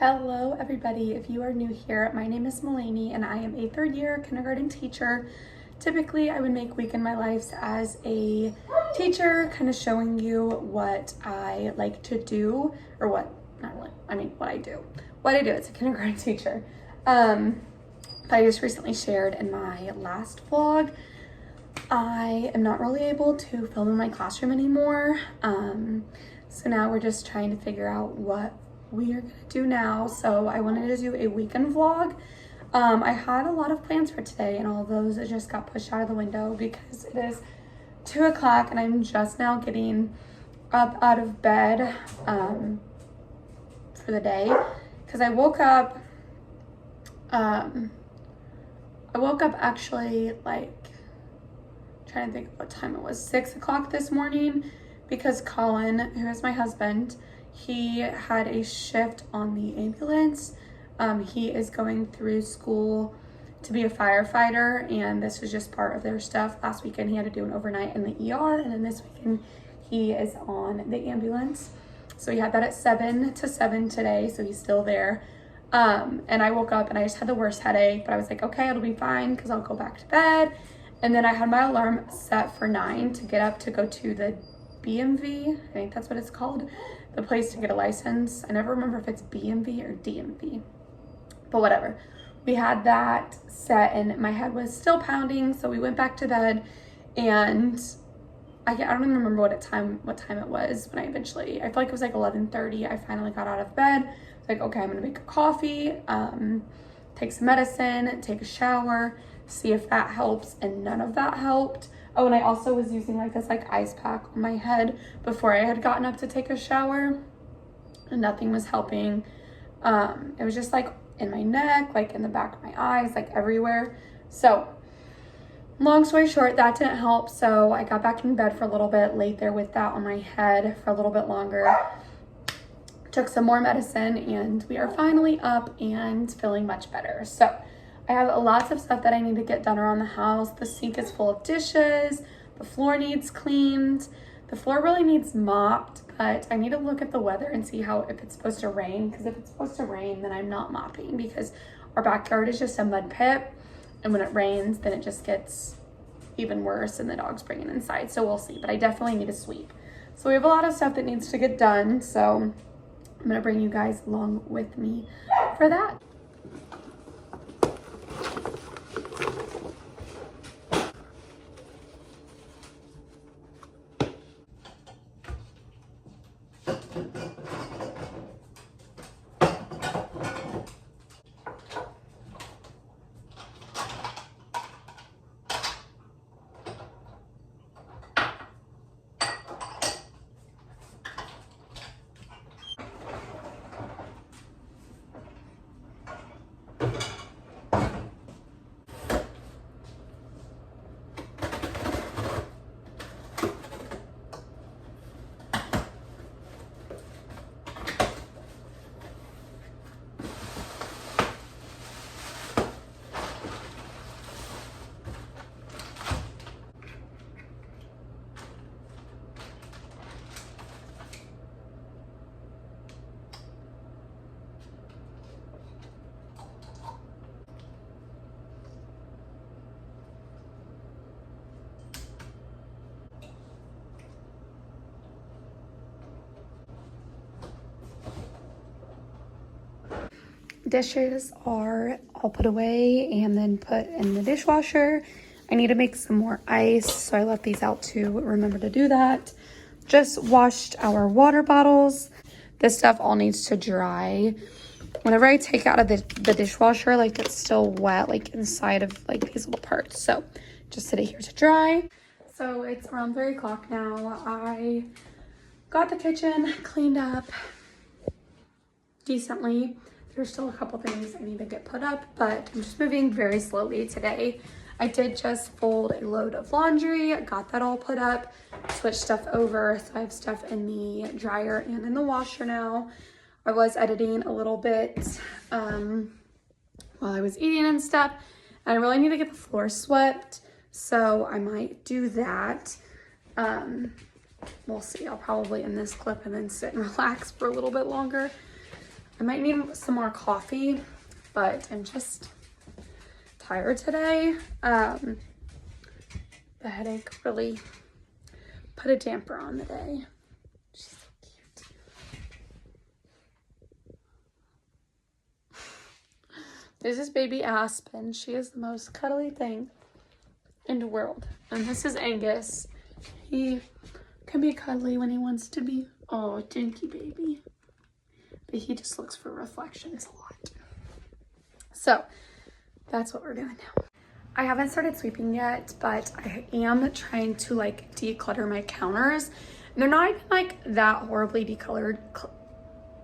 Hello everybody, if you are new here, my name is Melanie and I am a third year kindergarten teacher. Typically, I would make Week in My Life as a teacher, kind of showing you what I like to do, or what, not really, I mean what I do. What I do as a kindergarten teacher. But I just recently shared in my last vlog, I am not really able to film in my classroom anymore. So now we're just trying to figure out what we are gonna do now. So I wanted to do a weekend vlog. I had a lot of plans for today and all of those just got pushed out of the window because it is 2 o'clock and I'm just now getting up out of bed for the day because I woke up actually, like, trying to think of what time it was, 6 o'clock this morning, because Colin, who is my husband, he had a shift on the ambulance. He is going through school to be a firefighter, and this was just part of their stuff. Last weekend he had to do an overnight in the ER, and then this weekend he is on the ambulance. So he had that at 7 to 7 today, so he's still there. And I woke up and I just had the worst headache, but I was like, okay, it'll be fine because I'll go back to bed. And then I had my alarm set for 9 to get up to go to the BMV, I think that's what it's called, the place to get a license. I never remember if it's BMV or DMV, but whatever. We had that set and my head was still pounding, so we went back to bed, and I don't even remember what time it was when I feel like it was like 11:30. I finally got out of bed. I was like, okay, I'm gonna make a coffee, take some medicine, take a shower, see if that helps, and none of that helped. Oh, and I also was using like this ice pack on my head before I had gotten up to take a shower, and nothing was helping. It was just like in my neck, like in the back of my eyes, like everywhere. So long story short, that didn't help. So I got back in bed for a little bit, laid there with that on my head for a little bit longer, took some more medicine, and we are finally up and feeling much better. So I have lots of stuff that I need to get done around the house. The sink is full of dishes. The floor needs cleaned. The floor really needs mopped, but I need to look at the weather and see if it's supposed to rain, because if it's supposed to rain, then I'm not mopping, because our backyard is just a mud pit, and when it rains, then it just gets even worse and the dogs bring it inside. So we'll see, but I definitely need to sweep. So we have a lot of stuff that needs to get done, so I'm gonna bring you guys along with me for that. Dishes are all put away and then put in the dishwasher. I need to make some more ice, so I left these out to remember to do that. Just washed our water bottles. This stuff all needs to dry. Whenever I take out of the dishwasher, like, it's still wet, like inside of like these little parts. So just sit it here to dry. So it's around 3 o'clock now. I got the kitchen cleaned up decently. There's still a couple things I need to get put up, but I'm just moving very slowly today. I did just fold a load of laundry, got that all put up, switched stuff over, so I have stuff in the dryer and in the washer now. I was editing a little bit while I was eating and stuff, and I really need to get the floor swept, so I might do that. We'll see. I'll probably end this clip and then sit and relax for a little bit longer. I might need some more coffee, but I'm just tired today. The headache really put a damper on the day. She's so cute. This is baby Aspen. She is the most cuddly thing in the world. And this is Angus. He can be cuddly when he wants to be. Oh, dinky baby. But he just looks for reflections a lot. So that's what we're doing now. I haven't started sweeping yet, but I am trying to like declutter my counters. And they're not even like that horribly decolored.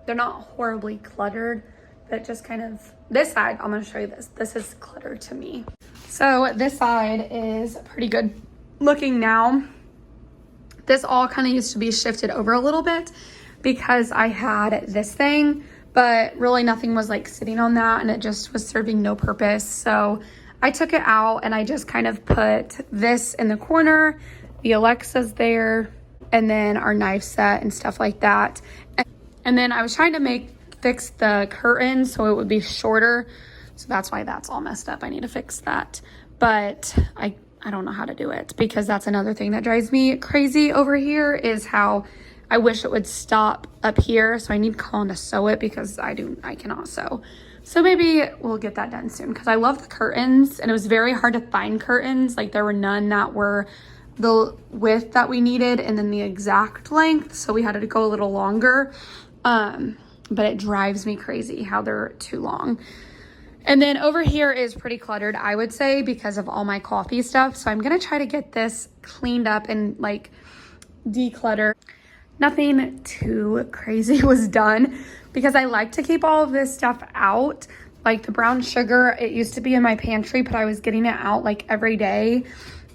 They're not horribly cluttered, but just kind of, this side, I'm gonna show you this. This is cluttered to me. So this side is pretty good looking now. This all kind of used to be shifted over a little bit because I had this thing, but really nothing was like sitting on that and it just was serving no purpose. So I took it out and I just kind of put this in the corner, the Alexa's there, and then our knife set and stuff like that. And then I was trying to fix the curtains so it would be shorter. So that's why that's all messed up. I need to fix that. But I don't know how to do it because that's another thing that drives me crazy over here is how I wish it would stop up here. So I need Colin to sew it because I cannot sew. So maybe we'll get that done soon because I love the curtains and it was very hard to find curtains. Like there were none that were the width that we needed and then the exact length. So we had to go a little longer. But it drives me crazy how they're too long. And then over here is pretty cluttered, I would say, because of all my coffee stuff. So I'm gonna try to get this cleaned up and like declutter. Nothing too crazy was done because I like to keep all of this stuff out. Like the brown sugar, it used to be in my pantry, but I was getting it out like every day.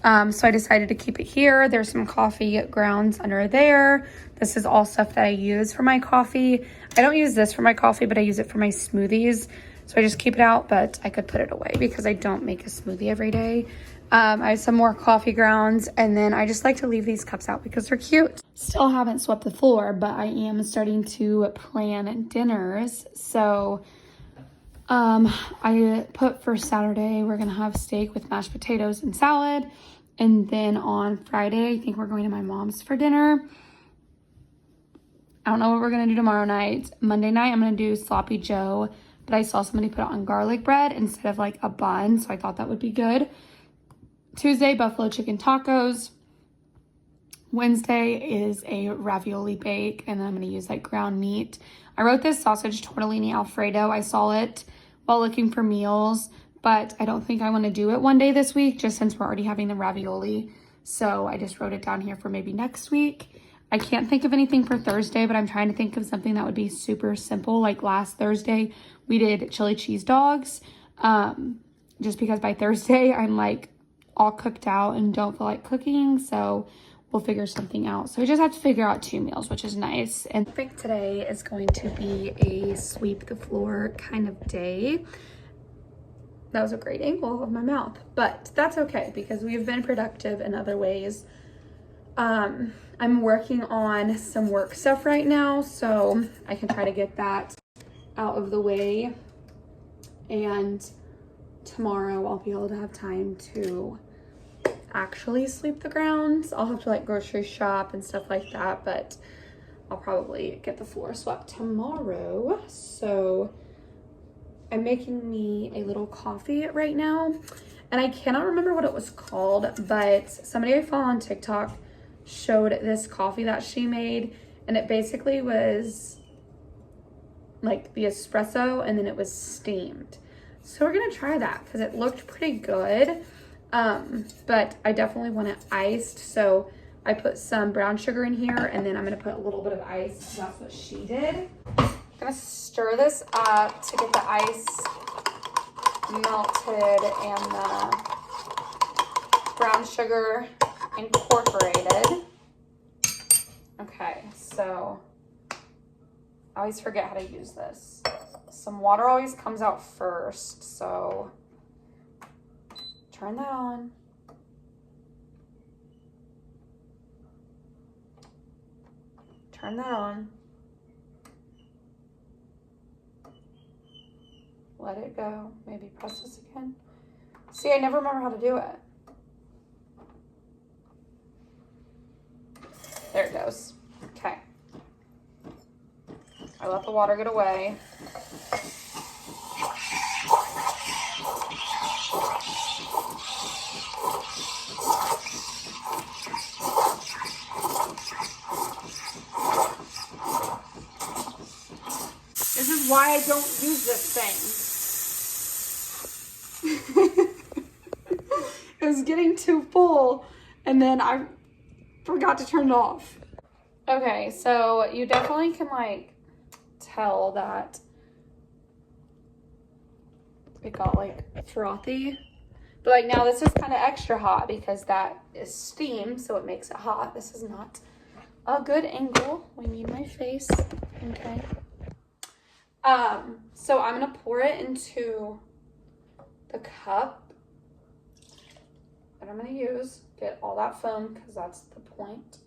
So I decided to keep it here. There's some coffee grounds under there. This is all stuff that I use for my coffee. I don't use this for my coffee, but I use it for my smoothies. So I just keep it out, but I could put it away because I don't make a smoothie every day. I have some more coffee grounds, and then I just like to leave these cups out because they're cute. Still haven't swept the floor, but I am starting to plan dinners. So I put for Saturday, we're gonna have steak with mashed potatoes and salad. And then on Friday, I think we're going to my mom's for dinner. I don't know what we're gonna do tomorrow night. Monday night, I'm gonna do sloppy joe, but I saw somebody put it on garlic bread instead of like a bun, so I thought that would be good. Tuesday, buffalo chicken tacos. Wednesday is a ravioli bake, and then I'm gonna use like ground meat. I wrote this sausage tortellini Alfredo. I saw it while looking for meals, but I don't think I wanna do it one day this week, just since we're already having the ravioli. So I just wrote it down here for maybe next week. I can't think of anything for Thursday, but I'm trying to think of something that would be super simple. Like last Thursday, we did chili cheese dogs. Just because by Thursday, I'm like all cooked out and don't feel like cooking. So we'll figure something out. So we just have to figure out 2 meals, which is nice. And I think today is going to be a sweep the floor kind of day. That was a great angle of my mouth, but that's okay because we've been productive in other ways. I'm working on some work stuff right now, so I can try to get that out of the way. And tomorrow I'll be able to have time to actually sweep the grounds. I'll have to like grocery shop and stuff like that, but I'll probably get the floor swept tomorrow. So I'm making me a little coffee right now, and I cannot remember what it was called, but somebody I follow on TikTok showed this coffee that she made, and it basically was like the espresso and then it was steamed. So we're gonna try that because it looked pretty good, but I definitely want it iced. So I put some brown sugar in here, and then I'm gonna put a little bit of ice. That's what she did. I'm gonna stir this up to get the ice melted and the brown sugar incorporated. Okay, so I always forget how to use this. Some water always comes out first, so turn that on. Turn that on. let it go. Maybe press this again. See, I never remember how to do it. There it goes. Okay. I let the water get away. This is why I don't use this thing. It was getting too full, and then I forgot to turn it off. Okay, so you definitely can like tell that it got like frothy. But like now this is kind of extra hot because that is steam, so it makes it hot. This is not a good angle. We need my face. Okay. So I'm gonna pour it into the cup that I'm gonna use. Get all that foam because that's the point.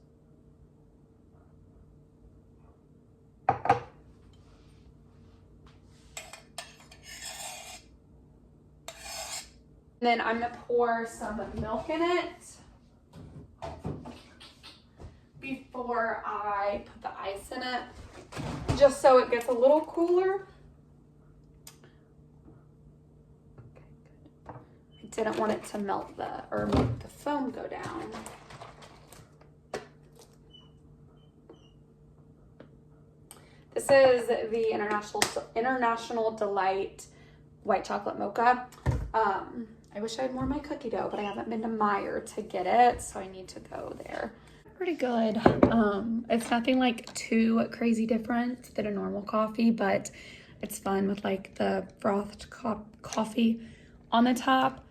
Then I'm gonna pour some milk in it before I put the ice in it, just so it gets a little cooler. Okay, good. I didn't want it to melt or make the foam go down. This is the International Delight White Chocolate Mocha. I wish I had more of my cookie dough, but I haven't been to Meijer to get it, so I need to go there. Pretty good. It's nothing like too crazy different than a normal coffee, but it's fun with like the frothed coffee on the top.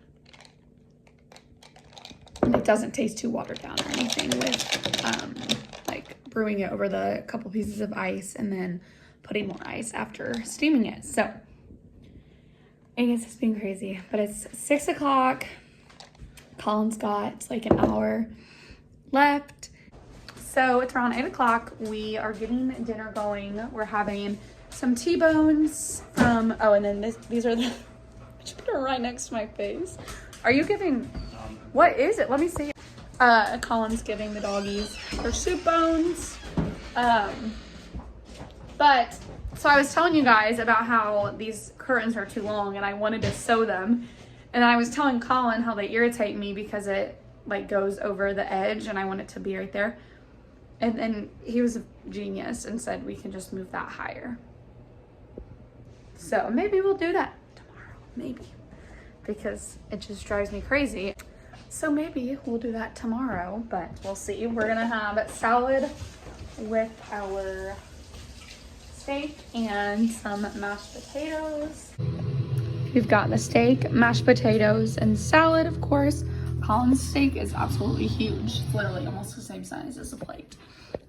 And it doesn't taste too watered down or anything with like brewing it over the couple pieces of ice and then putting more ice after steaming it. So I guess it's been crazy, but it's 6 o'clock. Colin's got like an hour left. So it's around 8 o'clock. We are getting dinner going. We're having some T-bones from, oh, and then these are the, I should put it right next to my face. Are you giving, what is it? Let me see. Colin's giving the doggies their soup bones. But so I was telling you guys about how these curtains are too long and I wanted to sew them. And I was telling Colin how they irritate me because it like goes over the edge and I want it to be right there. And then he was a genius and said we can just move that higher. So maybe we'll do that tomorrow, maybe, because it just drives me crazy. So maybe we'll do that tomorrow, but we'll see. We're gonna have salad with our steak and some mashed potatoes. We've got the steak, mashed potatoes, and salad, of course. Colin's steak is absolutely huge. It's literally almost the same size as a plate.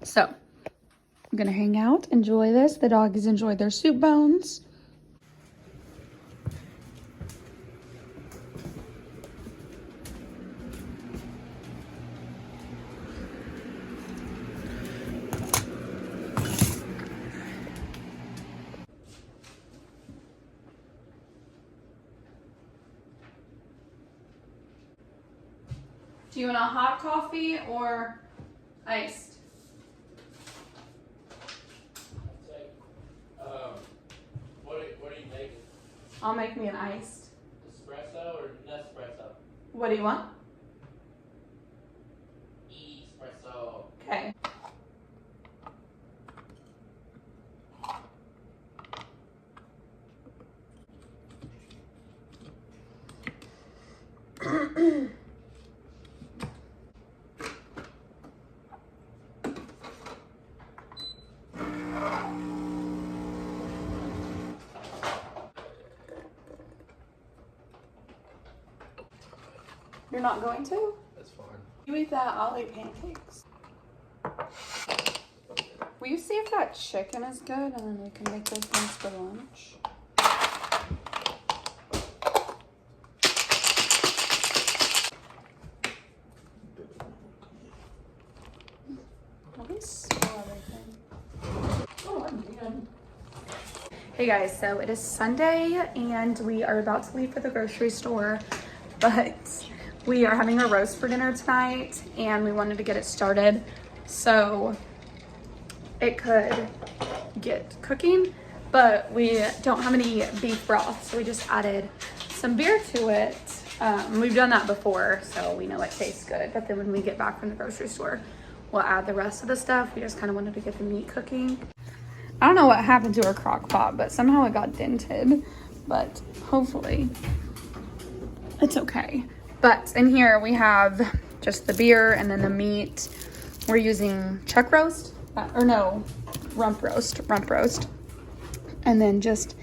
So I'm gonna hang out, enjoy this. The doggies enjoyed their soup bones. Do you want a hot coffee or iced? What are you making? I'll make me an iced. Espresso or Nespresso? What do you want? Espresso. Okay. You're not going to? That's fine. You eat that, I'll eat pancakes. Will you see if that chicken is good and then we can make those things for lunch? Let me smell everything. Oh, I'm done. Hey guys, so it is Sunday and we are about to leave for the grocery store, but we are having a roast for dinner tonight and we wanted to get it started so it could get cooking, but we don't have any beef broth, so we just added some beer to it. We've done that before, so we know it tastes good, but then when we get back from the grocery store, we'll add the rest of the stuff. We just kind of wanted to get the meat cooking. I don't know what happened to our crock pot, but somehow it got dented, but hopefully it's okay. But in here we have just the beer and then the meat. We're using chuck roast, rump roast. And then just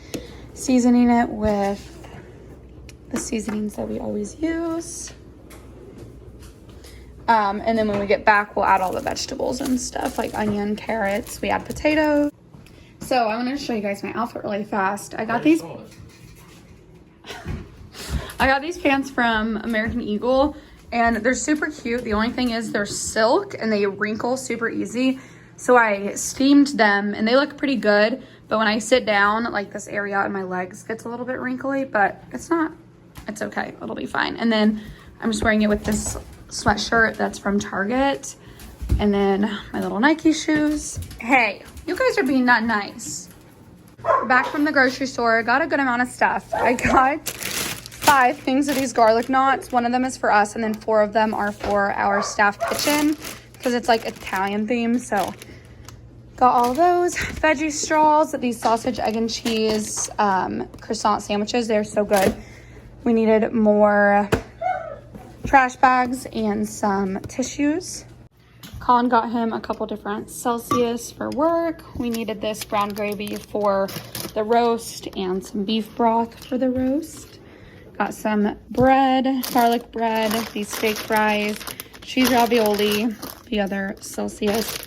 seasoning it with the seasonings that we always use. And then when we get back, we'll add all the vegetables and stuff like onion, carrots. We add potatoes. So I wanted to show you guys my outfit really fast. I got these pants from American Eagle and they're super cute. The only thing is they're silk and they wrinkle super easy. So I steamed them and they look pretty good. But when I sit down, like this area in my legs gets a little bit wrinkly, but it's okay. It'll be fine. And then I'm just wearing it with this sweatshirt that's from Target. And then my little Nike shoes. Hey, you guys are being not nice. Back from the grocery store, got a good amount of stuff. I got 5 things of these garlic knots. One of them is for us, and then 4 of them are for our staff kitchen because it's like Italian themed. So got all of those. Veggie straws, these sausage, egg, and cheese croissant sandwiches. They're so good. We needed more trash bags and some tissues. Colin got him a couple different Celsius for work. We needed this brown gravy for the roast and some beef broth for the roast. Got some bread, garlic bread, these steak fries, cheese ravioli, the other Celsius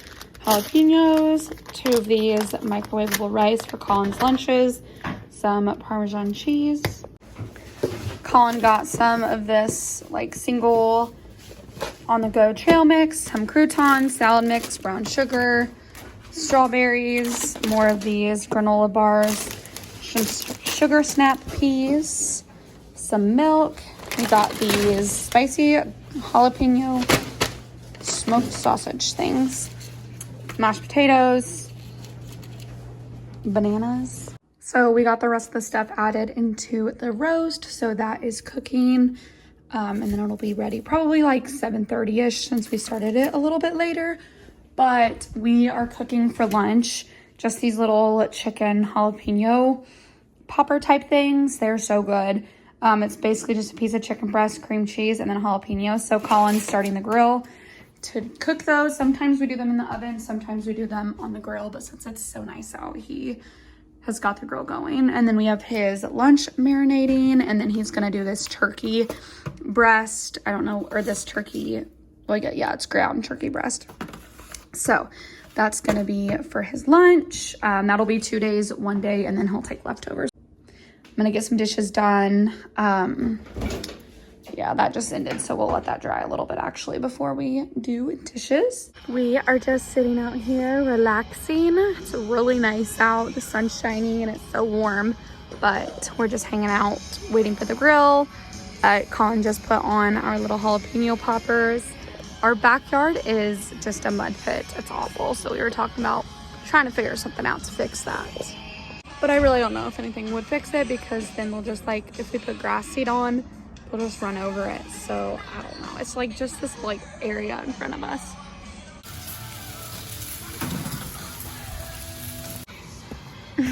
jalapenos, 2 of these microwavable rice for Colin's lunches, some Parmesan cheese. Colin got some of this like single on-the-go trail mix, some croutons, salad mix, brown sugar, strawberries, more of these granola bars, some sugar snap peas, some milk. We got these spicy jalapeno smoked sausage things, mashed potatoes, bananas. So we got the rest of the stuff added into the roast, so that is cooking. And then it'll be ready probably like 7:30ish since we started it a little bit later. But we are cooking for lunch just these little chicken jalapeno popper type things. They're so good. It's basically just a piece of chicken breast, cream cheese, and then jalapeno. So Colin's starting the grill to cook those. Sometimes we do them in the oven, sometimes we do them on the grill, but since it's so nice out, he has got the grill going. And then we have his lunch marinating, and then he's gonna do this turkey breast. I don't know, or this turkey, like, yeah, it's ground turkey breast. So that's gonna be for his lunch. That'll be 2 days, 1 day, and then he'll take leftovers. I'm gonna get some dishes done. Yeah, that just ended, so we'll let that dry a little bit actually before we do dishes. We are just sitting out here relaxing. It's really nice out, the sun's shining and it's so warm, but we're just hanging out waiting for the grill. Colin just put on our little jalapeno poppers. Our backyard is just a mud pit. It's awful, so we were talking about trying to figure something out to fix that. But I really don't know if anything would fix it, because then we'll just, like, if we put grass seed on, we'll just run over it. So I don't know. It's like just this like area in front of us. So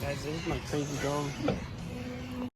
guys, this is my crazy dog.